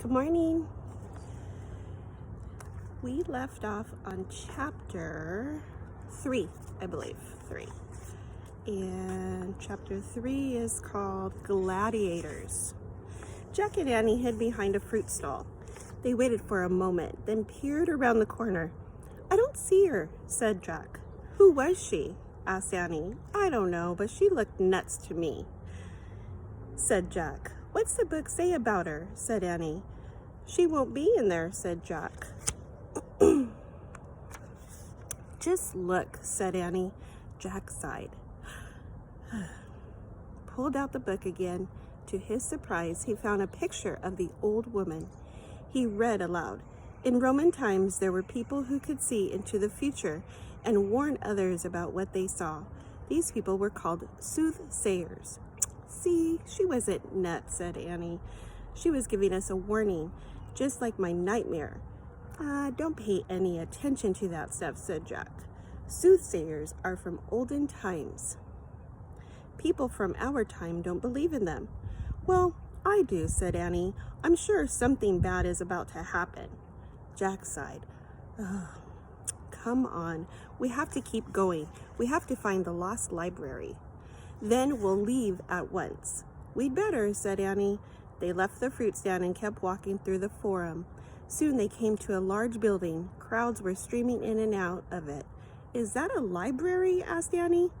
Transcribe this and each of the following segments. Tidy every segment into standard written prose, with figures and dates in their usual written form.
Good morning. We left off on chapter 3, I believe. 3. And chapter 3 is called Gladiators. Jack and Annie hid behind a fruit stall. They waited for a moment, then peered around the corner. "I don't see her," said Jack. "Who was she?" asked Annie. "I don't know, but she looked nuts to me," said Jack. "What's the book say about her?" said Annie. "She won't be in there," said Jack. "Just look," said Annie. Jack sighed. Pulled out the book again. To his surprise, he found a picture of the old woman. He read aloud. "In Roman times, there were people who could see into the future and warn others about what they saw. These people were called soothsayers." "See, she wasn't nuts," said Annie. "She was giving us a warning, just like my nightmare." Don't pay any attention to that stuff," said Jack. "Soothsayers are from olden times. People from our time don't believe in them." "Well, I do," said Annie. "I'm sure something bad is about to happen." Jack sighed. Come on, we have to keep going. We have to find the lost library. Then we'll leave at once." "We'd better," said Annie. They left the fruit stand and kept walking through the forum. Soon they came to a large building. Crowds were streaming in and out of it. "Is that a library?" asked Annie.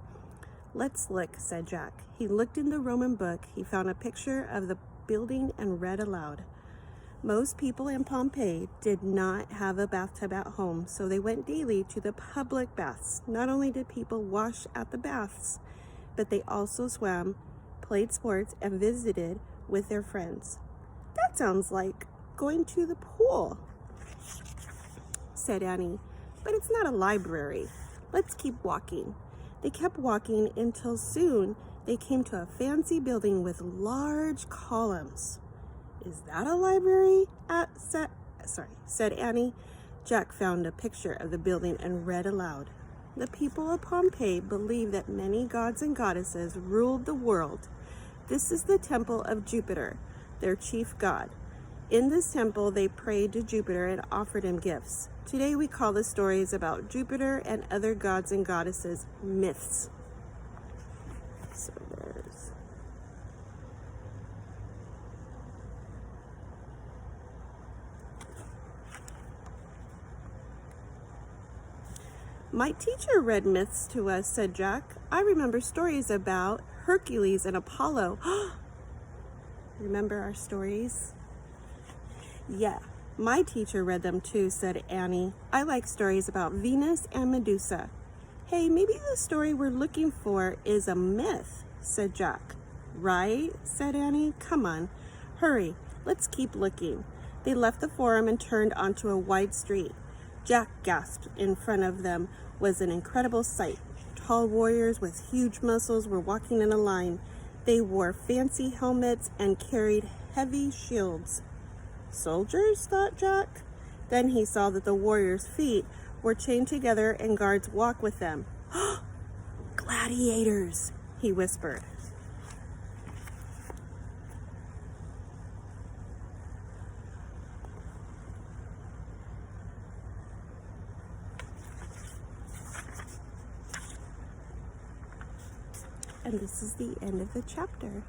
"Let's look," said Jack. He looked in the Roman book. He found a picture of the building and read aloud. Most people in Pompeii did not have a bathtub at home, so they went daily to the public baths. Not only did people wash at the baths, but they also swam, played sports, and visited with their friends. "That sounds like going to the pool," said Annie. "But it's not a library. Let's keep walking." They kept walking until soon they came to a fancy building with large columns. "Is that a library?" said Annie. Jack found a picture of the building and read aloud. "The people of Pompeii believed that many gods and goddesses ruled the world. This is the temple of Jupiter, their chief god. In this temple, they prayed to Jupiter and offered him gifts. Today, we call the stories about Jupiter and other gods and goddesses myths." So there's... "My teacher read myths to us," said Jack. "I remember stories about Hercules and Apollo." "Remember our stories?" "Yeah, my teacher read them too," said Annie. "I like stories about Venus and Medusa." "Hey, maybe the story we're looking for is a myth," said Jack. "Right?" said Annie. "Come on, hurry, let's keep looking." They left the forum and turned onto a wide street. Jack gasped. In front of them was an incredible sight. Tall warriors with huge muscles were walking in a line. They wore fancy helmets and carried heavy shields. "Soldiers?" thought Jack. Then he saw that the warriors' feet were chained together and guards walked with them. "Gladiators," he whispered. And this is the end of the chapter.